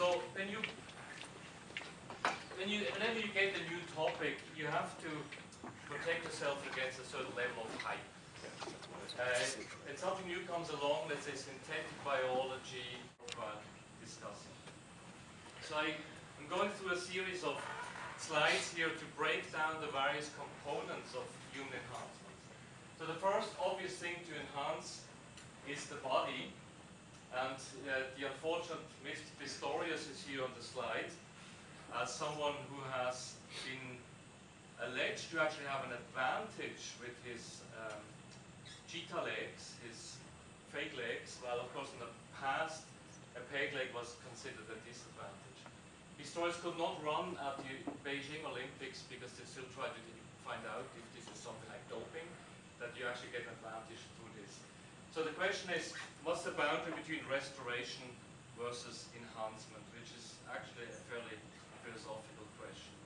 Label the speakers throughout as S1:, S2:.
S1: So whenever you get a new topic, you have to protect yourself against a certain level of hype. And something new comes along, let's say synthetic biology, discussing. So I'm going through a series of slides here to break down the various components of human enhancement. So the first obvious thing to enhance is the body, and the unfortunate Mr. Pistorius is here on the slide as someone who has been alleged to actually have an advantage with his cheetah legs, his fake legs, while of course in the past a peg leg was considered a disadvantage. Pistorius could not run at the Beijing Olympics because they still try to find out if this is something like doping, that you actually get an advantage through this. So the question is, what's the boundary between restoration versus enhancement, which is actually a fairly philosophical question.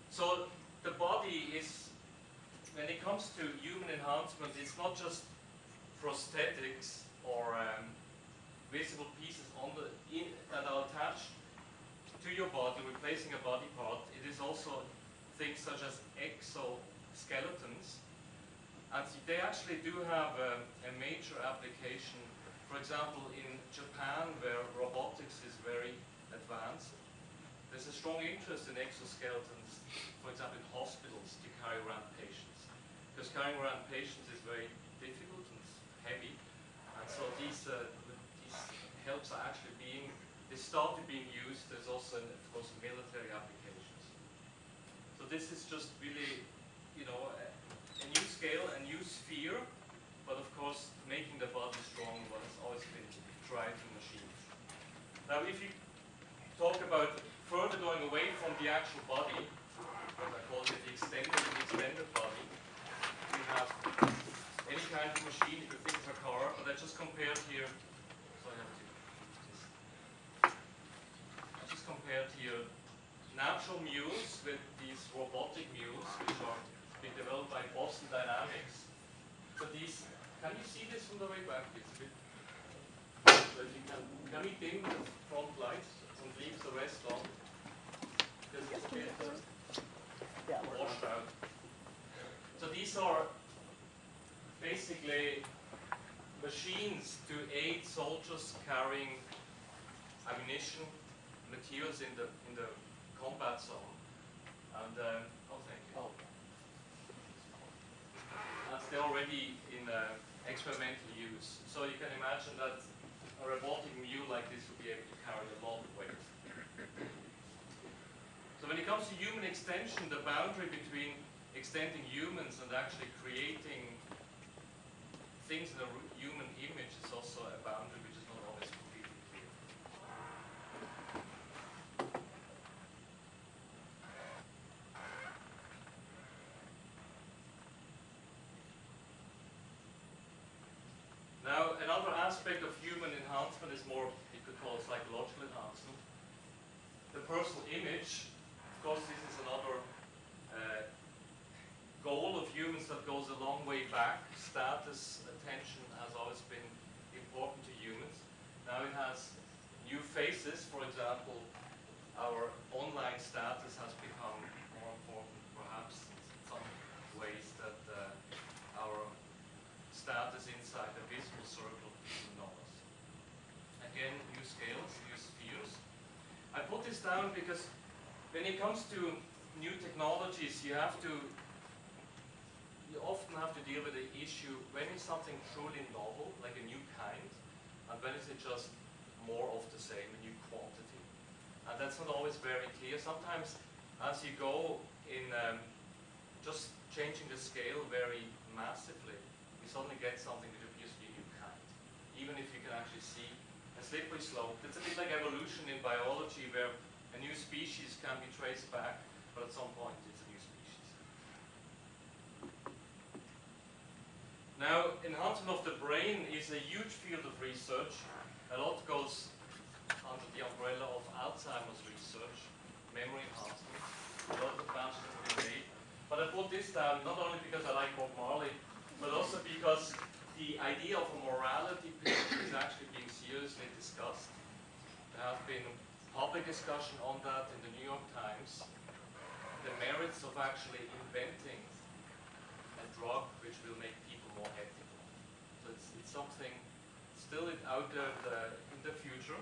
S1: So the body is, when it comes to human enhancement, it's not just prosthetics or visible pieces that are attached to your body, replacing a body part. It is also things such as exoskeletons, and they actually do have a major application. For example, in Japan, where robotics is very advanced, there's a strong interest in exoskeletons, for example, in hospitals to carry around patients. Because carrying around patients is very difficult and heavy, and so these helps are actually they started being used. There's also, of course, military applications. So this is just really, you know, a new scale, a new sphere, but of course, making the body strong has always been tried in machines. Now, if you talk about further going away from the actual body, what I call it the extended body, we have any kind of machine. You could think of a car, but I just compared here. So I just compared here natural mules with these robotic mules, which are being developed by Boston Dynamics. So these, can you see this from the way back? It's a bit. So if you can we dim the front lights and leave the rest on? Because it's a bit washed out. So these are basically machines to aid soldiers carrying ammunition, materials in the combat zone. And oh, thank you. Oh. And they're already in experimental use. So you can imagine that a robotic mule like this would be able to carry a lot of weight. So when it comes to human extension, the boundary between extending humans and actually creating things in a human image is also a boundary which is not always completely clear. Now, another aspect of human enhancement is more, you could call it psychological enhancement. The personal image, of course, this is another goal of humans that goes a long way back. Status, attention has always been important to humans. Now it has new faces. For example, our online status has become more important, perhaps in some ways, that our status inside the visible circle is enormous. Again, new scales, new spheres. I put this down because when it comes to new technologies, you often have to deal with the issue, when is something truly novel, like a new kind, and when is it just more of the same, a new quantity. And that's not always very clear. Sometimes as you go in just changing the scale very massively, you suddenly get something that appears to be a new kind, even if you can actually see a slippery slope. It's a bit like evolution in biology, where a new species can be traced back, but at some point it's a new species. Now, enhancement of the brain is a huge field of research. A lot goes under the umbrella of Alzheimer's research, memory enhancement. A lot of advances have been made. But I put this down not only because I like Bob Marley, but also because the idea of a morality picture is actually being seriously discussed. public discussion on that in the New York Times, the merits of actually inventing a drug which will make people more ethical. So it's something still out there in the future,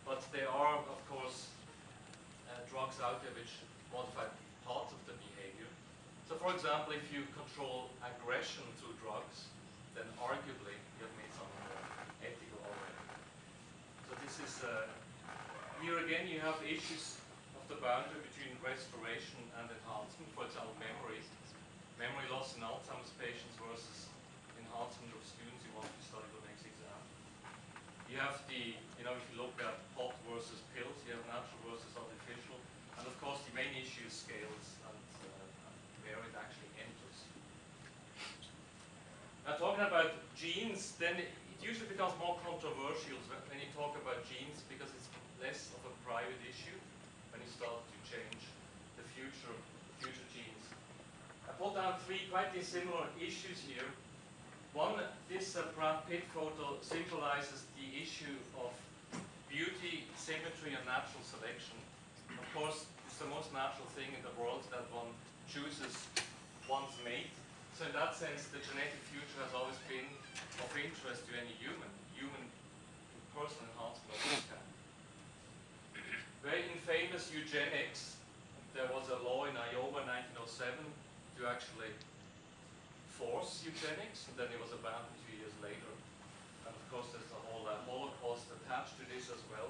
S1: but there are, of course, drugs out there which modify parts of the behavior. So for example, if you control aggression through drugs, then arguably you have made something more ethical already. So this is, here again you have issues of the boundary between restoration and enhancement. For example, memory loss in Alzheimer's patients versus enhancement of students who want to study for the next exam. You have the, if you look at pot versus pills, you have natural versus artificial. And of course the main issue is scales and where it actually enters. Now talking about genes, then it usually becomes more controversial when you talk about genes because it's less of a private issue when you start to change the future genes. I put down three quite dissimilar issues here. One, this Brad Pitt photo symbolizes the issue of beauty, symmetry, and natural selection. Of course, it's the most natural thing in the world that one chooses one's mate. So in that sense, the genetic future has always been of interest to any human personal enhancement of this kind. Very infamous eugenics. There was a law in Iowa in 1907 to actually force eugenics, and then it was abandoned 2 years later. And of course there's a whole Holocaust attached to this as well.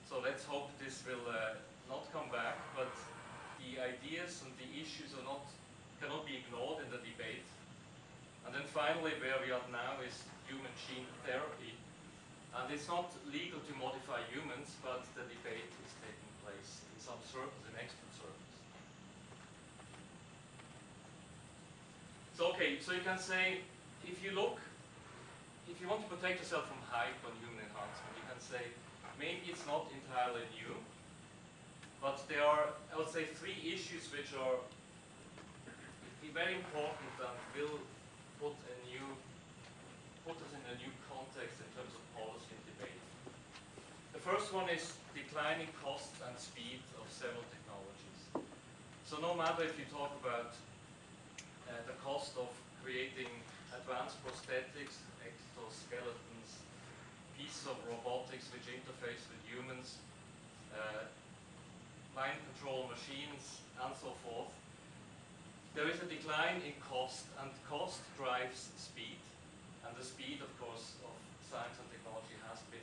S1: So let's hope this will not come back, but the ideas and the issues cannot be ignored in the debate. And then finally, where we are now is human gene therapy. And it's not legal to modify humans, but the debate is taking place in some circles, in expert circles. So okay, so you can say, if you want to protect yourself from hype on human enhancement, you can say, maybe it's not entirely new, but there are, I would say, three issues which are very important and will put us in a new context in terms of policy and debate. The first one is declining cost and speed of several technologies. So no matter if you talk about the cost of creating advanced prosthetics, exoskeletons, pieces of robotics which interface with humans, mind control machines, and so forth, there is a decline in cost, and cost drives speed. And the speed, of course, of science and technology has been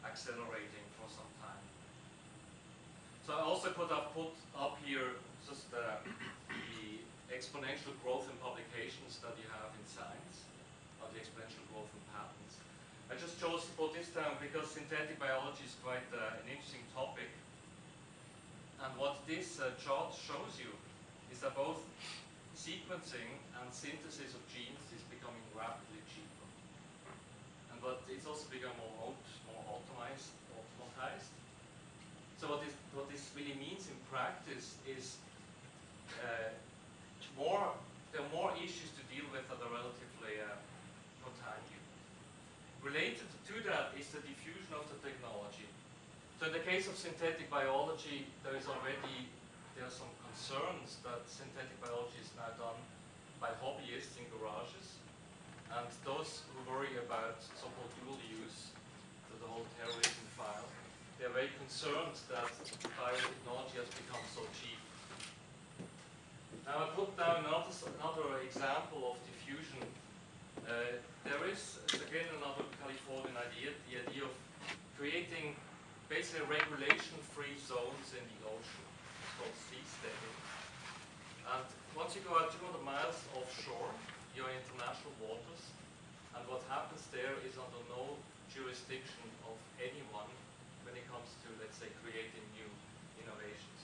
S1: accelerating for some time. So I also put up here just the exponential growth in publications that you have in science, or the exponential growth in patents. I just chose to put this down because synthetic biology is quite an interesting topic. And what this chart shows you is that both sequencing and synthesis of genes is becoming rapidly cheaper. But it's also becoming more automatized. So what this really means in practice is there are more issues to deal with that are relatively short time unit. Related to that is the diffusion of the technology. So in the case of synthetic biology, there are some concerns that synthetic biology is now done by hobbyists in garages, and those who worry about so-called dual use, so the whole terrorism file, they are very concerned that biotechnology has become so cheap. Now I put down another example of diffusion. There is, again, another Californian idea, the idea of creating basically regulation-free zones in the ocean. It's called seasteading. And once you go out 200 miles offshore, you're in international waters, and what happens there is under no jurisdiction of anyone when it comes to, let's say, creating new innovations.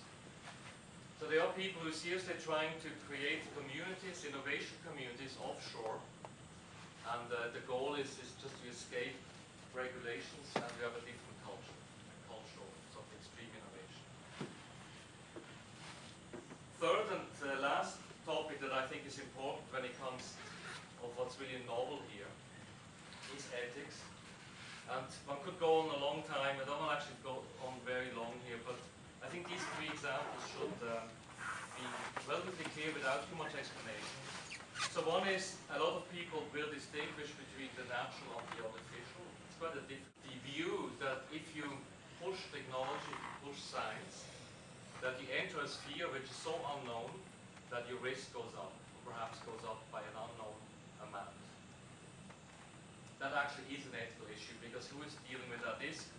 S1: So there are people who are seriously trying to create communities, innovation communities offshore, and the goal is just to escape regulations and to have a different culture, of extreme innovation. Third and last topic that I think is important when it comes of what's really novel here is ethics. And one could go on a long time. I don't want to actually go on very long here, but I think these three examples should be relatively clear without too much explanation. So one is, a lot of people will distinguish between the natural and the artificial. It's quite a different view that if you push technology, if you push science, that you enter a sphere which is so unknown that your risk goes up, or perhaps goes up by an unknown amount. That actually is an ethical issue, because who is dealing with that risk?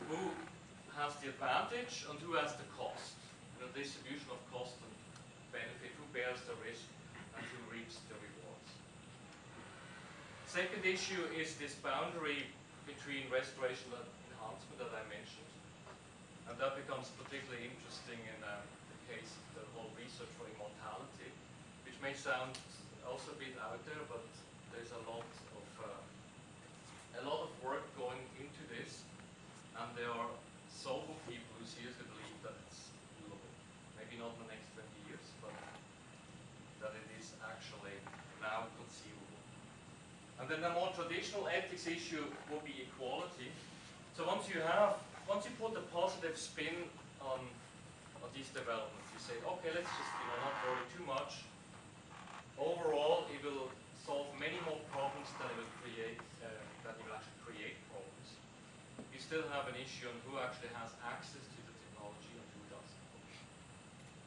S1: Who has the advantage and who has the cost? The distribution of cost and benefit, who bears the risk and who reaps the rewards. Second issue is this boundary between restoration and enhancement that I mentioned. And that becomes particularly interesting in the case of the whole research for immortality, which may sound also a bit out there, but there's a lot of work going into this, and there are sober people who seriously believe that it's doable. Maybe not in the next 20 years, but that it is actually now conceivable. And then the more traditional ethics issue would be equality. So once you put a positive spin on these developments, you say, okay, let's just not worry too much. Overall, it will solve many more problems than it will create, actually create problems. You still have an issue on who actually has access to the technology and who doesn't.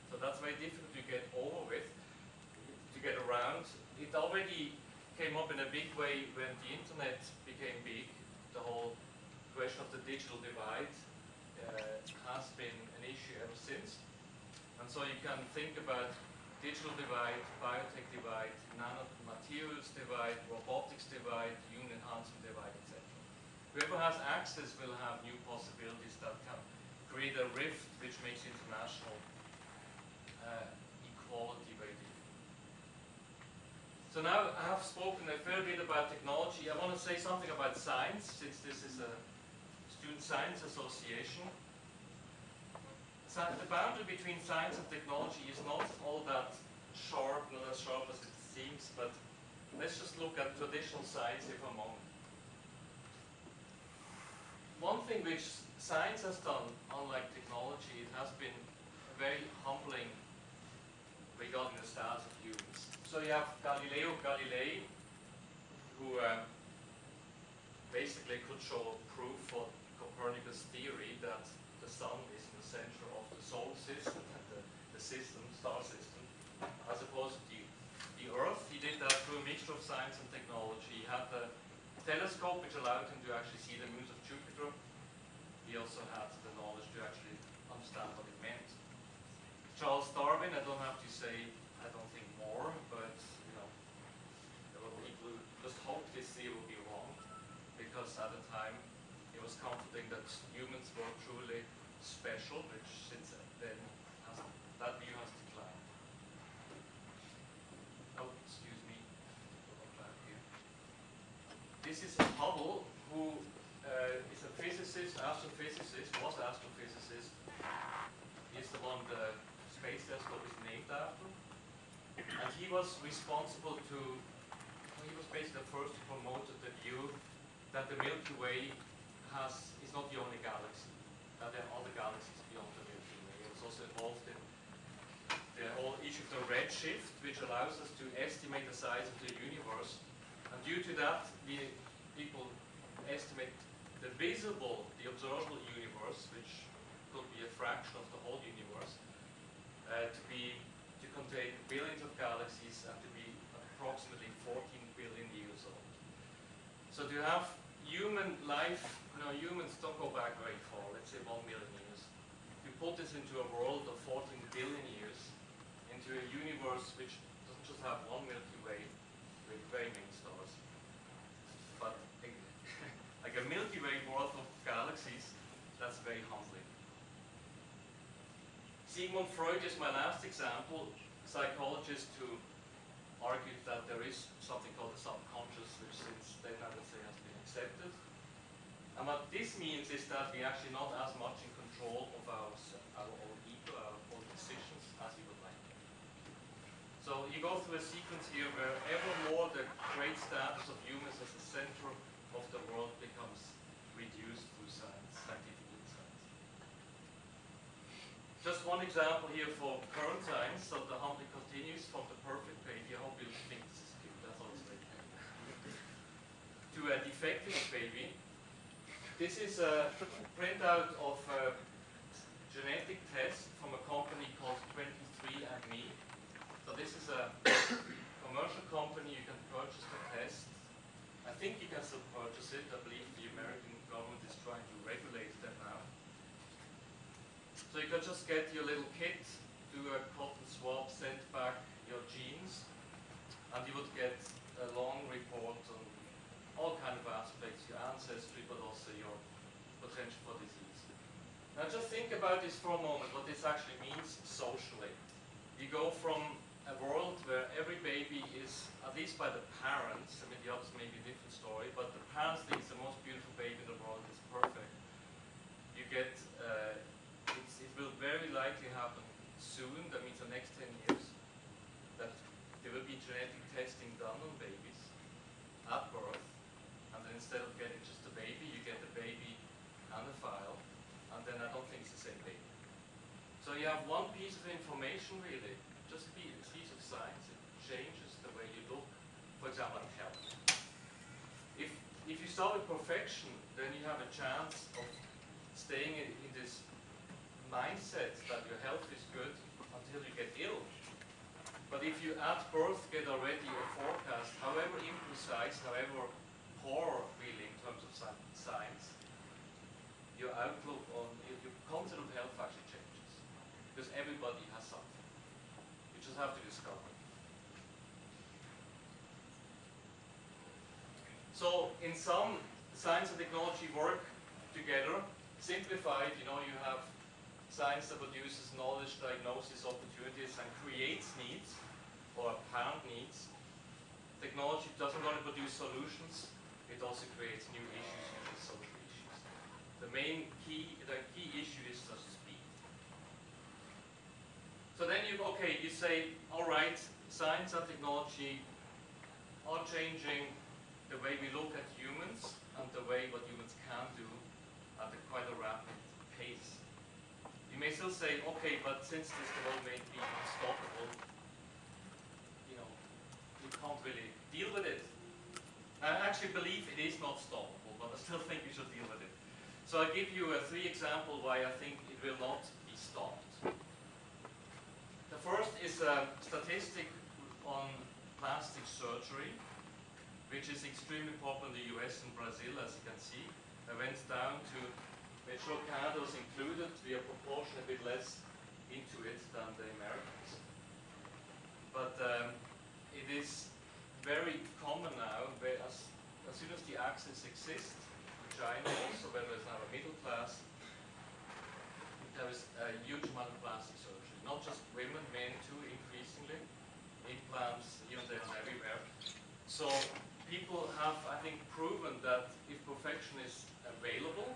S1: So that's very difficult to get over with, to get around. It already came up in a big way when the internet became big. The whole question of the digital divide has been an issue ever since. And so you can think about digital divide, biotech divide, nanomaterials divide, robotics divide, human enhancement divide, etc. Whoever has access will have new possibilities that can create a rift which makes international equality very difficult. So now I have spoken a fair bit about technology. I want to say something about science, since this is a student science association. The boundary between science and technology is not all that sharp, not as sharp as it seems, but let's just look at traditional science here for a moment. One thing which science has done, unlike technology, it has been very humbling regarding the status of humans. So you have Galileo Galilei, who basically could show proof for Copernicus' theory that the sun is in the center of the solar system and the system, star system, as opposed to the Earth. He did that through a mixture of science and technology. He had the telescope which allowed him to actually see the moons of Jupiter. He also had the knowledge to actually understand what it meant. Charles Darwin, I don't have to say, I don't think more, but there were people who just hoped his theory would be wrong, because at the time it was comforting that humans were truly special, which since then that view has declined. Oh, excuse me. This is Hubble, who is a physicist, astrophysicist, was an astrophysicist. He's the one the Space Telescope is named after. And he was responsible to, he was basically the first to promote the view that the Milky Way is not the only galaxy, that there are other galaxies beyond the Milky Way. He was also involved in the whole issue of the redshift, which allows us to estimate the size of the universe. And due to that, people estimate the visible, the observable universe, which could be a fraction of the whole universe, to contain billions of galaxies and to be approximately 14 billion years old. So to have human life, humans don't go back very far, let's say 1 million years. You put this into a world of 14 billion years, into a universe which doesn't just have one Milky Way with very many stars, but like a Milky Way worth of galaxies, that's very humbling. Sigmund Freud is my last example, psychologist who argued that there is something called the subconscious, which since then I would say has been accepted. And what this means is that we're actually not as much in control of our own ego, our own decisions, as we would like. So you go through a sequence here where ever more the great status of humans as the center of the world becomes reduced through science, scientific insight. Just one example here for current times. So the humbling continues from the perfect baby. I hope you think this is cute. That's always very cute. To a defective baby. This is a printout of a genetic test from a company called 23andMe. So this is a commercial company. You can purchase the test. I think you can still purchase it. I believe the American government is trying to regulate that now. So you can just get your little kit, do a cotton swab, send back your genes, and you would get a long report on all kind of aspects, your ancestry, but also your potential for disease. Now just think about this for a moment, what this actually means socially. You go from a world where every baby is, at least by the parents, I mean the others may be a different story, but the parents think it's the most beautiful baby in the world, it's perfect. You get, it will very likely happen soon, that means the next 10 years, that there will be genetic testing done on babies at birth, and then instead of getting just a baby, you get a baby and a file, and then I don't think it's the same baby. So you have one piece of information really, just a piece of science, it changes the way you look, for example, at health. If you start with perfection, then you have a chance of staying in this mindset that your health is good until you get ill. But if you at birth get already a forecast, however imprecise, however poor really in terms of science, your outlook on, your concept of health actually changes. Because everybody has something. You just have to discover it. So in some, science and technology work together. Simplified, you have science that produces knowledge, diagnosis, opportunities, and creates needs, or apparent needs. Technology doesn't only produce solutions, it also creates new issues, usually social issues. The key issue is just speed. So then you say, all right, science and technology are changing the way we look at humans and the way what humans can do at quite a rapid pace. You may still say, okay, but since this development may be unstoppable, you can't really deal with it. I actually believe it is not stoppable, but I still think we should deal with it. So I'll give you 3 examples why I think it will not be stopped. The first is a statistic on plastic surgery, which is extremely popular in the US and Brazil, as you can see. I went down to make sure Canada was included. We are proportionally a bit less into it than the Americans. But it is very common now, where as soon as the access exists, China also, where there's now a middle class, there is a huge amount of plastic surgery. Not just women, men too, increasingly. Implants here and there and everywhere. So people have, I think, proven that if perfection is available,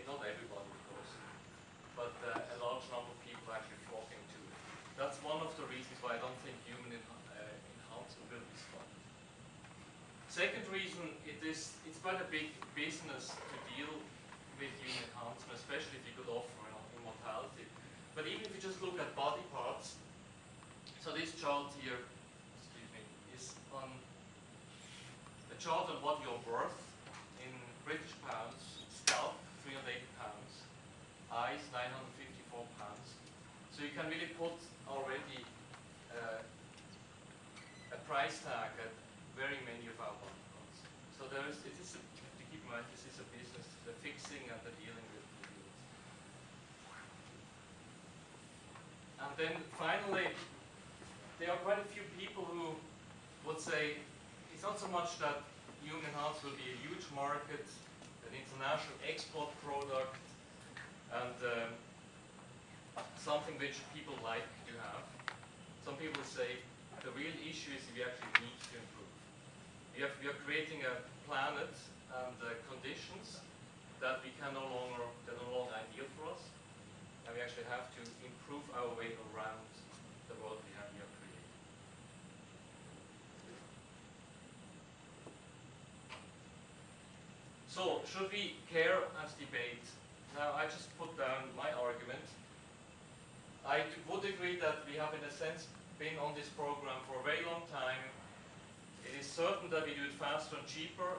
S1: not everybody, of course, but a large number of people actually flocking to it. That's one of the reasons why I don't think human enhancement will be stopped. Second reason, it's quite a big business to deal with human enhancement, especially if you could offer immortality. But even if you just look at body parts, so this chart here, is on a chart on what you're worth in British pounds. Scalp, 380 pounds, eyes, 954 pounds. So you can really put already a price tag at very many of our body parts. So to keep in mind, this is a business, the fixing and the dealing with the deals. And then finally, there are quite a few people who would say, it's not so much that human enhancement will be a huge market, an international export product, and something which people like to have. Some people say the real issue is we actually need to improve. We are creating a planet and conditions that they're no longer ideal for us, and we actually have to improve our way around the world we are creating. So, should we care and debate? Now, I just put down my argument. I would agree that we have in a sense been on this program for a very long time. It is certain that we do it faster and cheaper.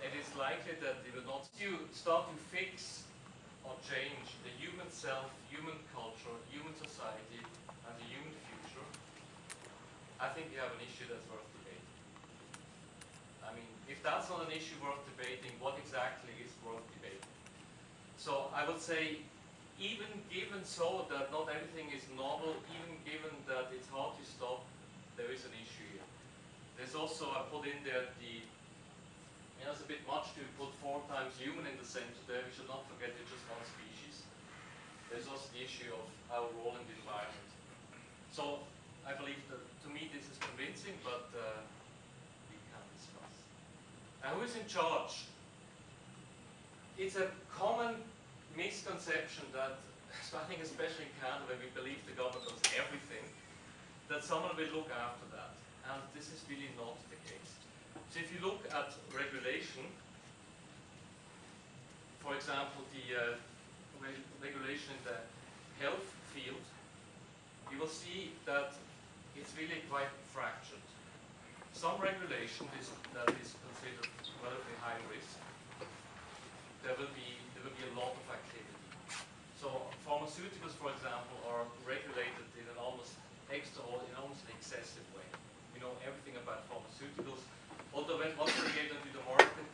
S1: It is likely that it will not. You start to fix or change the human self, human culture, human society, and the human future, I think we have an issue that's worth debating. I mean, if that's not an issue worth debating, what exactly is worth debating? So I would say, even given so that not everything is novel, even given that it's hard to stop, there is an issue here. There's also, I put in there the, it's a bit much to put 4 times human in the center there. We should not forget it's just one species. There's also the issue of our role in the environment. So I believe that, to me, this is convincing, but we can discuss. Now, who is in charge? It's a common misconception that, so I think especially in Canada, where we believe the government does everything, that someone will look after that. And this is really not the case. So if you look at regulation, for example, the regulation in the health field, you will see that it's really quite fractured. Some regulation that is considered relatively high risk, there will be a lot of activity. So pharmaceuticals, for example, are regulated in an almost excessive way. We know everything about pharmaceuticals. Although once they get into the market,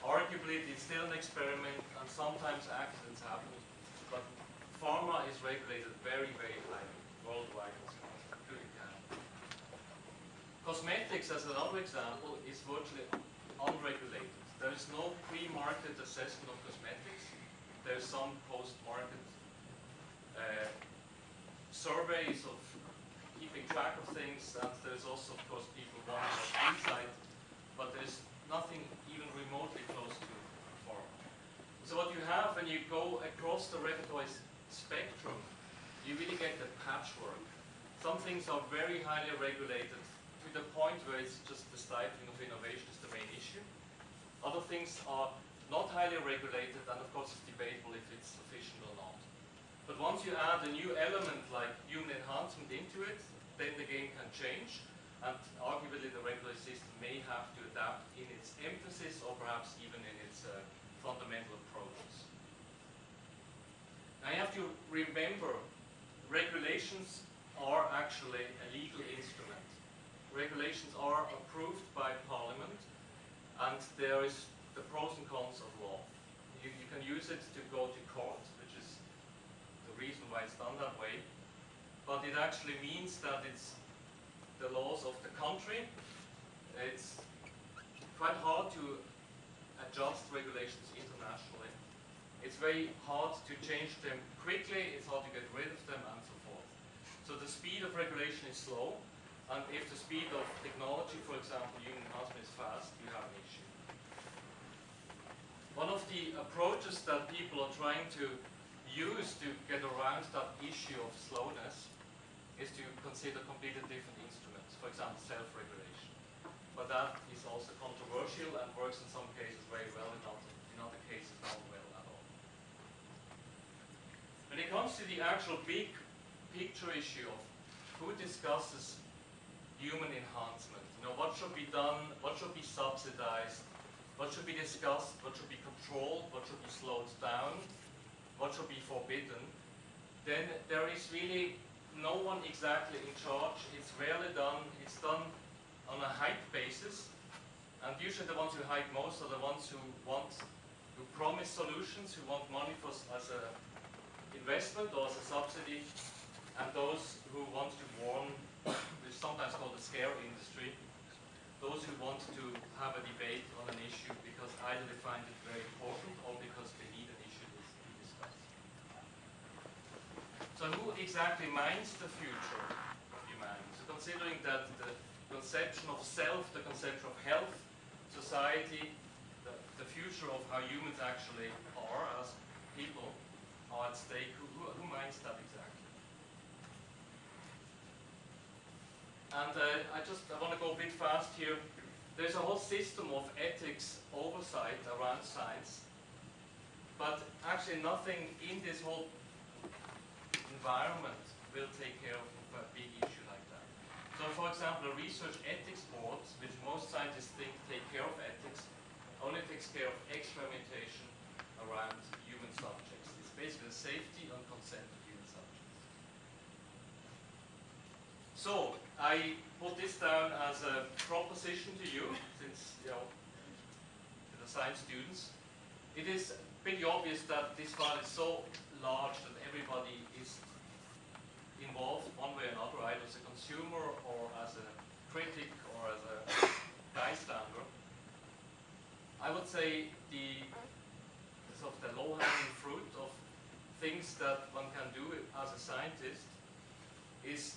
S1: arguably it's still an experiment and sometimes accidents happen. But pharma is regulated very, very highly worldwide, including Canada. Cosmetics, as another example, is virtually unregulated. There is no pre-market assessment of cosmetics. There's some post-market surveys of keeping track of things, and there's also, of course, people wanting insight, but there's nothing even remotely close to pharma. So what you have when you go across the regulatory spectrum, you really get the patchwork. Some things are very highly regulated to the point where it's just the stifling of innovation is the main issue. Other things are not highly regulated, and of course it's debatable if it's sufficient or not. But once you add a new element like human enhancement into it, then the game can change, and arguably the regulatory system may have to adapt in its emphasis or perhaps even in its fundamental approaches. Now you have to remember, regulations are actually a legal instrument. Regulations are approved by Parliament, and there is the pros and cons of law. You can use it to go to court, which is the reason why it's done that way, but it actually means that it's the laws of the country. It's quite hard to adjust regulations internationally. It's very hard to change them quickly, it's hard to get rid of them, and so forth. So the speed of regulation is slow, and if the speed of technology, for example, human enhancement, is fast, you have an issue. One of the approaches that people are trying to use to get around that issue of slowness is to consider completely different instruments, for example, self-regulation. But that is also controversial and works in some cases very well, in other cases not well at all. When it comes to the actual big picture issue of who discusses human enhancement, what should be done, what should be subsidized, what should be discussed, what should be controlled, what should be slowed down, what should be forbidden, then there is really no one exactly in charge. It's rarely done. It's done on a hype basis, and usually the ones who hype most are the ones who promise solutions, who want money as an investment or as a subsidy, and those who want to warn, which is sometimes called the scare industry, those who want to have a debate on an issue because either they find it very important or because they need an issue to discuss. So who exactly minds the future of humanity? So considering that the conception of self, the conception of health, society, the future of how humans actually are as people are at stake, who minds that exactly? And I want to go a bit fast here. There's a whole system of ethics oversight around science, but actually nothing in this whole environment will take care of a big issue like that. So for example, a research ethics board, which most scientists think take care of ethics, only takes care of experimentation around human subjects. It's basically the safety and consent of human subjects. So I put this down as a proposition to you, since to the science students. It is pretty obvious that this file is so large that everybody is involved one way or another, either as a consumer or as a critic or as a bystander. I would say the sort of the low-hanging fruit of things that one can do as a scientist is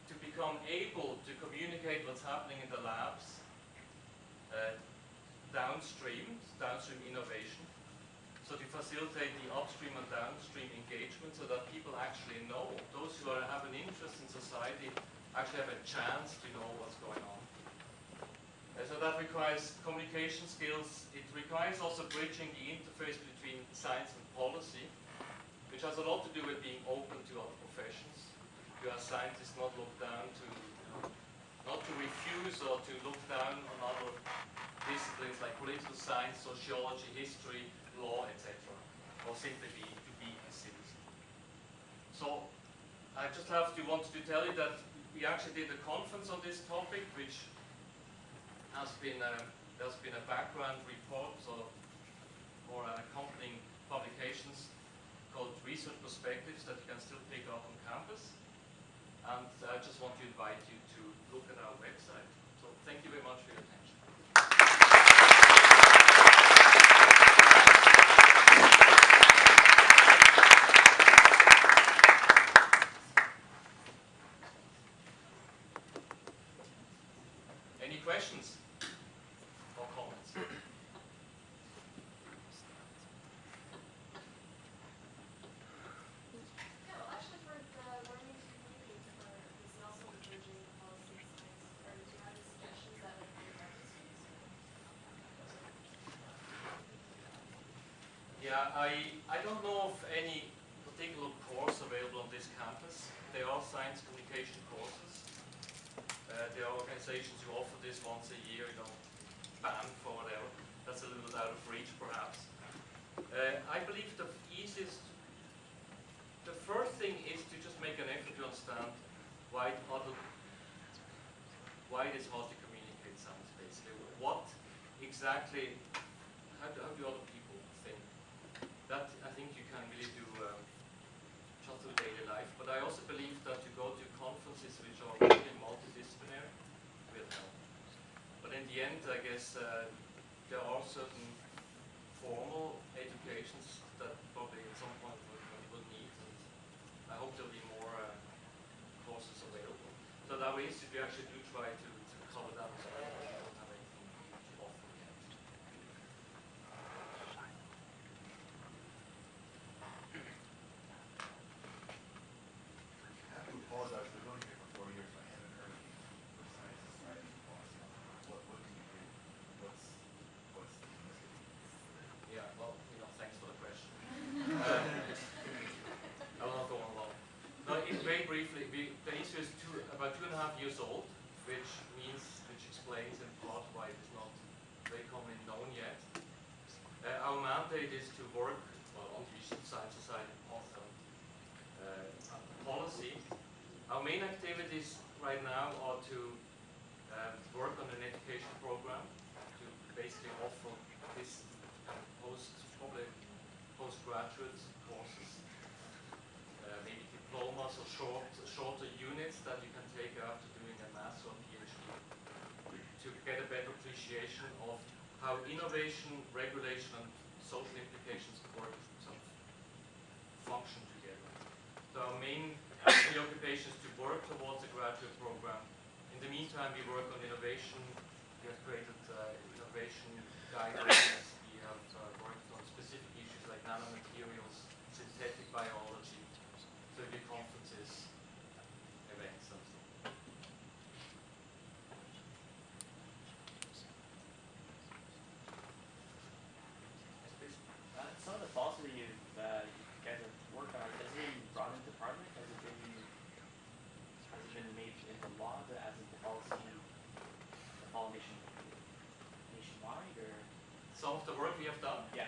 S1: to become able to communicate what's happening in the labs downstream innovation. So to facilitate the upstream and downstream engagement so that people actually know, those who have an interest in society actually have a chance to know what's going on. So that requires communication skills. It requires also bridging the interface between science and policy, which has a lot to do with being open to other professions. You as scientists not look down to, not to refuse or to look down on other disciplines like political science, sociology, history, law, etc., or simply to be a citizen. So I just wanted to tell you that we actually did a conference on this topic, which has been there's been a background report or an accompanying publications called Research Perspectives that you can still pick up on campus. And I just want to invite you to look at our website. So thank you very much for your attention. Any questions or comments?
S2: Yeah, well, actually, for the learning to communicate for this and also the bridging of policy and science, or do you have any suggestions that would be graduate students?
S1: Yeah, I don't know of any particular course available on this campus. There are science communication courses. There are organizations who offer this once a year, BAM for whatever. That's a little bit out of reach, perhaps. I believe the first thing is to just make an effort to understand why it is hard to communicate science, basically. What exactly, how do other people think? That I think you can really do just through daily life. But I also believe that to go to conferences which are really multidisciplinary will help. But in the end, I guess there are certain formal educations that probably at some point will need, and I hope there'll be more courses available. So that way, we actually do try to cover that as well. We don't have anything to offer yet.
S3: I have to apologize. I've been only here for 4 years, so I haven't heard the Science Society policy. What do you do? What's the initiative?
S1: Yeah, well, thanks for the question. I will not go on long. No, very briefly, the issue is about 2.5 years old, which explains in part why it is not very commonly known yet. Our mandate is to work on the Science Society policy. Our main activities right now are to work on an education program to basically offer this probably postgraduate courses, maybe diplomas or shorter units that you can take after doing a master or PhD to get a better appreciation of how innovation, regulation, and social implications work, function together. So our main preoccupation is to work towards a graduate program. In the meantime, we work on innovation. We have created innovation guidelines. We have worked on specific issues like nanomaterials, synthetic biology, survey conferences, events, and so on.
S4: Some of the policy that you guys have worked on, has it been brought into Parliament? Has it been
S1: some of the work we have done.
S4: Yeah.